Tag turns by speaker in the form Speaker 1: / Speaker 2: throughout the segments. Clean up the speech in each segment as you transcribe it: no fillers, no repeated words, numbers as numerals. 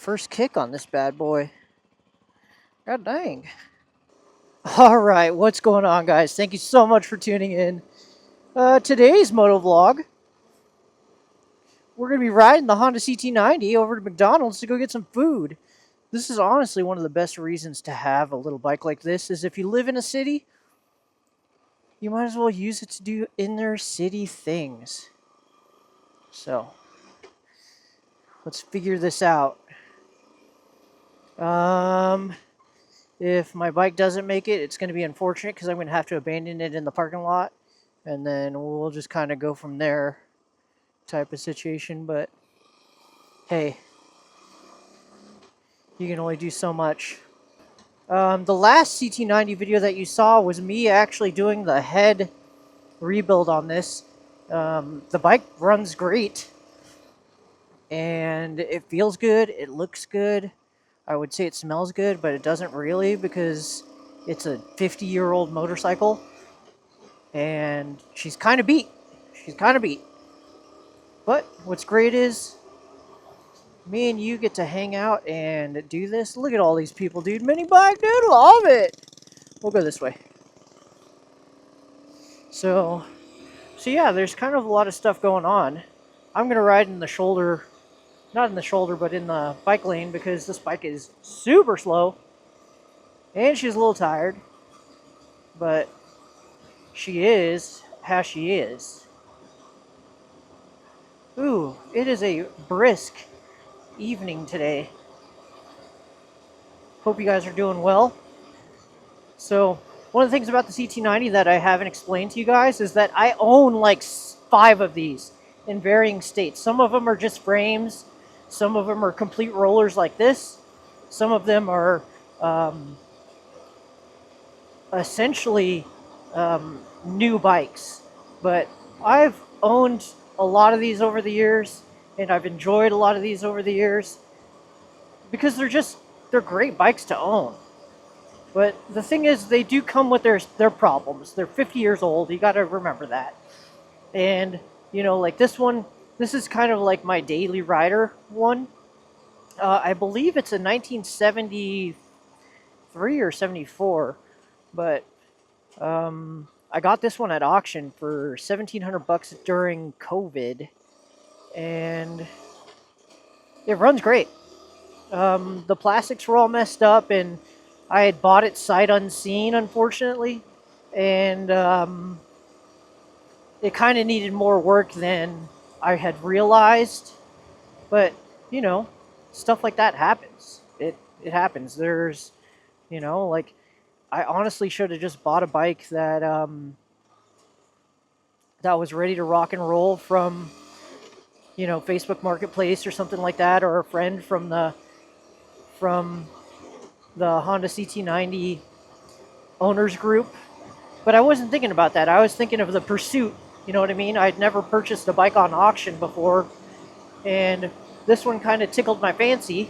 Speaker 1: first kick on this bad boy. God dang. All right, what's going on, guys? Thank you so much for tuning in. Today's Motovlog, we're going to be riding the Honda CT90 over to McDonald's to go get some food. This is honestly one of the best reasons to have a little bike like this is if you live in a city, you might as well use it to do inner city things. So, let's figure this out. If my bike doesn't make it, it's going to be unfortunate because I'm going to have to abandon it in the parking lot. And then we'll just kind of go from there type of situation. But hey, you can only do so much. The last CT90 video that you saw was me actually doing the head rebuild on this. The bike runs great. And it feels good. It looks good. I would say it smells good, but it doesn't really because it's a 50-year-old motorcycle. And she's kind of beat. But what's great is me and you get to hang out and do this. Look at all these people, dude. Mini bike, dude. Love it. We'll go this way. So yeah, there's kind of a lot of stuff going on. I'm going to ride in the shoulder, not in the shoulder, but in the bike lane because this bike is super slow. And she's a little tired. But she is how she is. Ooh, it is a brisk evening today. Hope you guys are doing well. So, one of the things about the CT90 that I haven't explained to you guys is that I own like 5 of these in varying states. Some of them are just frames. Some of them are complete rollers like this. Some of them are essentially new bikes. But I've owned a lot of these over the years, and I've enjoyed a lot of these over the years because they're great bikes to own. But the thing is, they do come with their problems. They're 50 years old. You got to remember that. And you know, like this one, this is kind of like my daily rider one. I believe it's a 1973 or 74, but I got this one at auction for $1,700 during COVID, and it runs great. The plastics were all messed up, and I had bought it sight unseen, unfortunately, and it kind of needed more work than I had realized. But you know, stuff like that happens. It happens. There's, you know, like I honestly should have just bought a bike that that was ready to rock and roll from, you know, Facebook Marketplace or something like that, or a friend from the Honda CT90 owners group. But I wasn't thinking about that. I was thinking of the pursuit. You know what I mean? I'd never purchased a bike on auction before, and this one kind of tickled my fancy,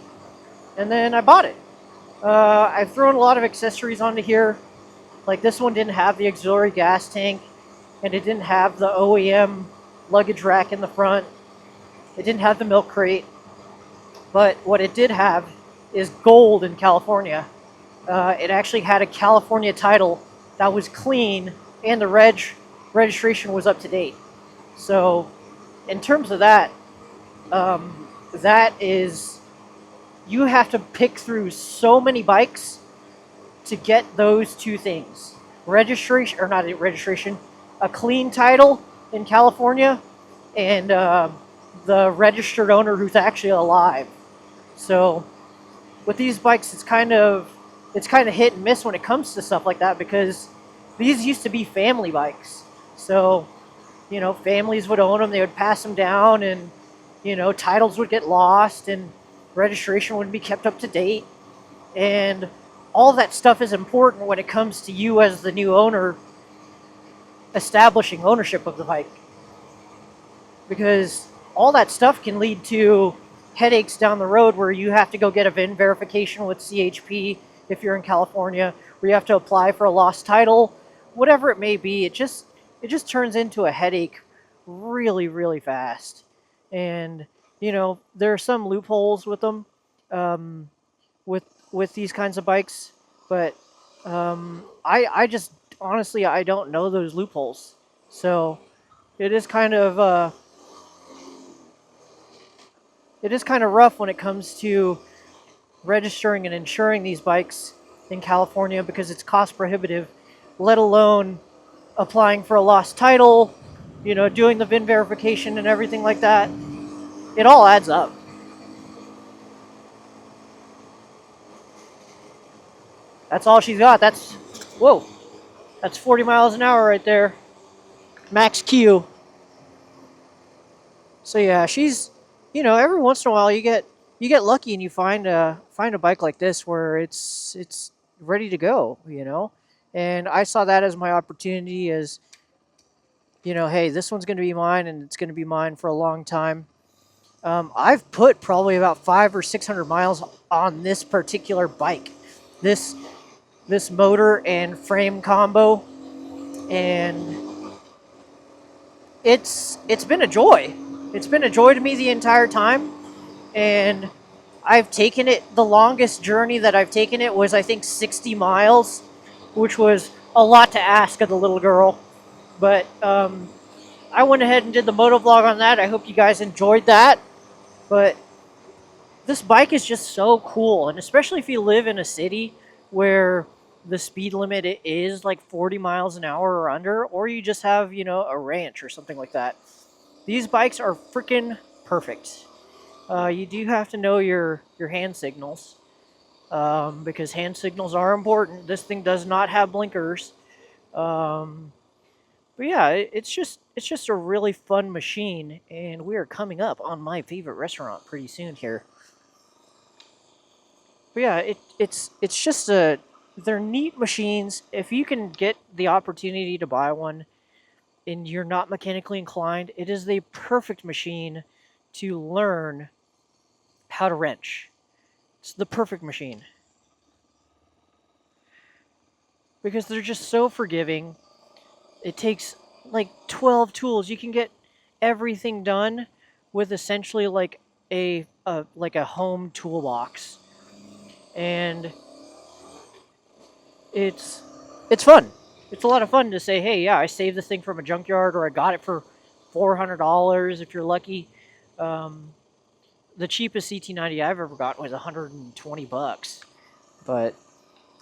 Speaker 1: and then I bought it. I've thrown a lot of accessories onto here. Like this one didn't have the auxiliary gas tank, and it didn't have the OEM luggage rack in the front. It didn't have the milk crate. But what it did have is gold in California. It actually had a California title that was clean, and the registration was up to date. So in terms of that, that is, you have to pick through so many bikes to get those two things. Registration, or not a registration, a clean title in California, and the registered owner who's actually alive. So with these bikes, it's kind of hit and miss when it comes to stuff like that, because these used to be family bikes. So, you know, families would own them, they would pass them down, and, you know, titles would get lost, and registration wouldn't be kept up to date. And all that stuff is important when it comes to you as the new owner establishing ownership of the bike. Because all that stuff can lead to headaches down the road where you have to go get a VIN verification with CHP if you're in California, where you have to apply for a lost title, whatever it may be. It just turns into a headache really, really fast. And, you know, there are some loopholes with them. um, with these kinds of bikes, but I just honestly I don't know those loopholes, so it is kind of rough when it comes to registering and insuring these bikes in California because it's cost prohibitive, let alone applying for a lost title, doing the VIN verification and everything like that. It all adds up. That's all she's got. Whoa, that's 40 miles an hour right there. Max Q. So yeah, she's, every once in a while you get lucky and you find a bike like this where it's ready to go. And I saw that as my opportunity as, hey, this one's going to be mine and it's going to be mine for a long time. I've put probably about 500 or 600 miles on this particular bike, this this motor and frame combo, and it's been a joy. It's been a joy to me the entire time, and I've taken it. The longest journey that I've taken it was I think 60 miles, which was a lot to ask of the little girl, but I went ahead and did the motovlog on that. I hope you guys enjoyed that, but this bike is just so cool, and especially if you live in a city where the speed limit is like 40 miles an hour or under, or you just have a ranch or something like that. These bikes are freaking perfect. You do have to know your hand signals, because hand signals are important. This thing does not have blinkers, um, but yeah, it's just a really fun machine, and we are coming up on my favorite restaurant pretty soon here. But yeah, it's just they're neat machines. If you can get the opportunity to buy one and you're not mechanically inclined, it is the perfect machine to learn how to wrench. It's the perfect machine because they're just so forgiving. It takes like 12 tools. You can get everything done with essentially like a home toolbox. And it's it's fun. It's a lot of fun to say, hey, yeah, I saved this thing from a junkyard, or I got it for $400 if you're lucky. Um, the cheapest CT90 I've ever got was 120 bucks, but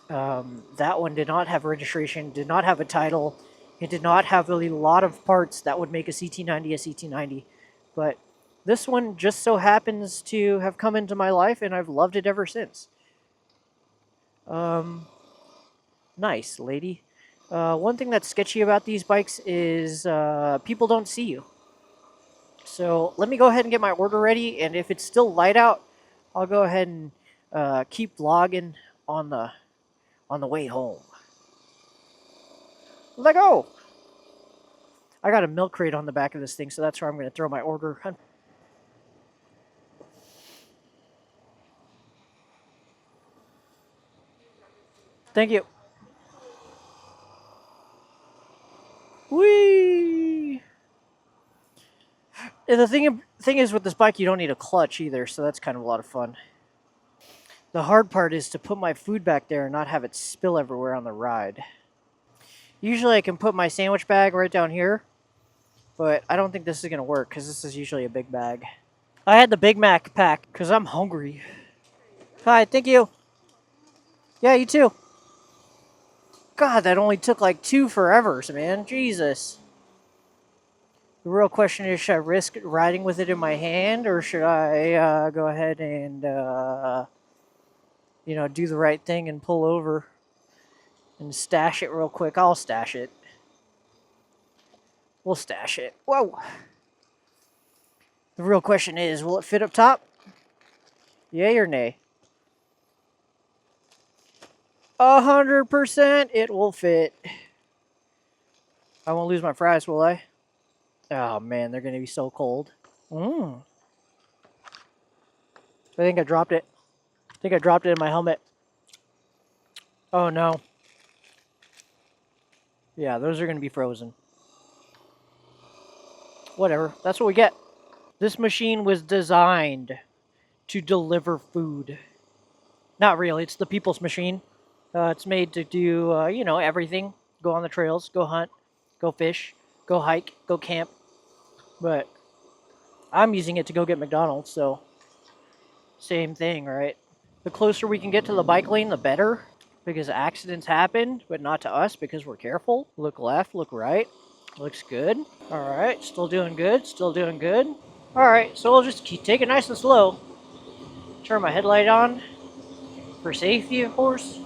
Speaker 1: that one did not have registration, did not have a title, it did not have a lot of parts that would make a CT90 a CT90. But this one just so happens to have come into my life, and I've loved it ever since. Um, Nice, lady. One thing that's sketchy about these bikes is people don't see you. So let me go ahead and get my order ready, and if it's still light out, I'll go ahead and keep vlogging on the way home. Let go. I got a milk crate on the back of this thing, so that's where I'm going to throw my order. Thank you. Whee! And the thing is with this bike, you don't need a clutch either, so that's kind of a lot of fun. The hard part is to put my food back there and not have it spill everywhere on the ride. Usually I can put my sandwich bag right down here, but I don't think this is going to work because this is usually a big bag. I had the Big Mac pack because I'm hungry. Hi, thank you. Yeah, you too. God, that only took like 2 forevers, man. Jesus. The real question is, should I risk riding with it in my hand, or should I go ahead and, do the right thing and pull over and stash it real quick? I'll stash it. We'll stash it. Whoa. The real question is, will it fit up top? Yay or nay? 100% it will fit. I won't lose my fries, will I? Oh man, they're gonna be so cold. I think I dropped it. I think I dropped it in my helmet. Oh no. Yeah, those are gonna be frozen. Whatever. That's what we get. This machine was designed to deliver food. Not really, it's the people's machine. It's made to do, everything. Go on the trails, go hunt, go fish, go hike, go camp. But I'm using it to go get McDonald's, so same thing, right? The closer we can get to the bike lane, the better, because accidents happen, but not to us because we're careful. Look left, look right. Looks good. All right, still doing good, still doing good. All right, so we'll just take it nice and slow. Turn my headlight on for safety, of course.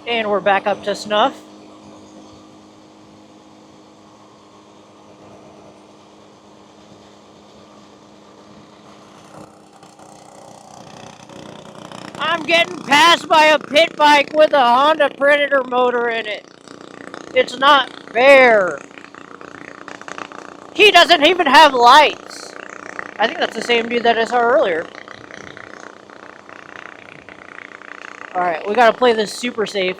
Speaker 1: And we're back up to snuff. I'm getting passed by a pit bike with a Honda Predator motor in it. It's not fair. He doesn't even have lights. I think that's the same dude that I saw earlier. Alright, we gotta play this super safe.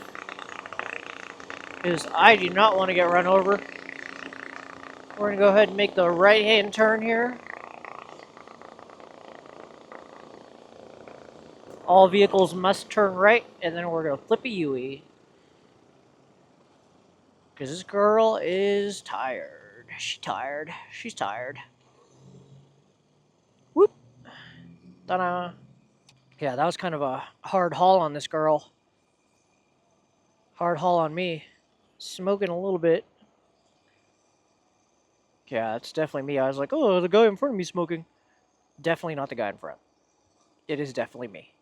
Speaker 1: Because I do not want to get run over. We're gonna go ahead and make the right hand turn here. All vehicles must turn right, and then we're gonna flip a U-ey. Because this girl is tired. She's tired. She's tired. Whoop. Ta-da. Yeah, that was kind of a hard haul on this girl. Hard haul on me. Smoking a little bit. Yeah, it's definitely me. I was like, oh, the guy in front of me smoking. Definitely not the guy in front. It is definitely me.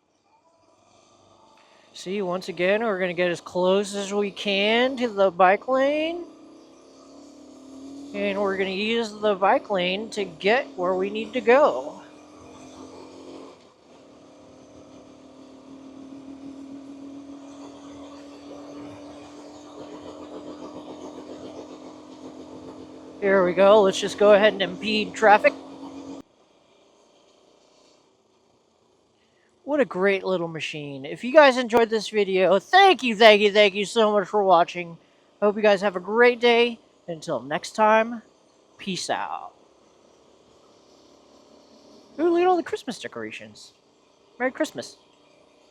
Speaker 1: See, once again, we're going to get as close as we can to the bike lane. And we're going to use the bike lane to get where we need to go. Here we go. Let's just go ahead and impede traffic. What a great little machine. If you guys enjoyed this video, thank you so much for watching. I hope you guys have a great day. Until next time, peace out. Ooh, look at all the Christmas decorations. Merry Christmas.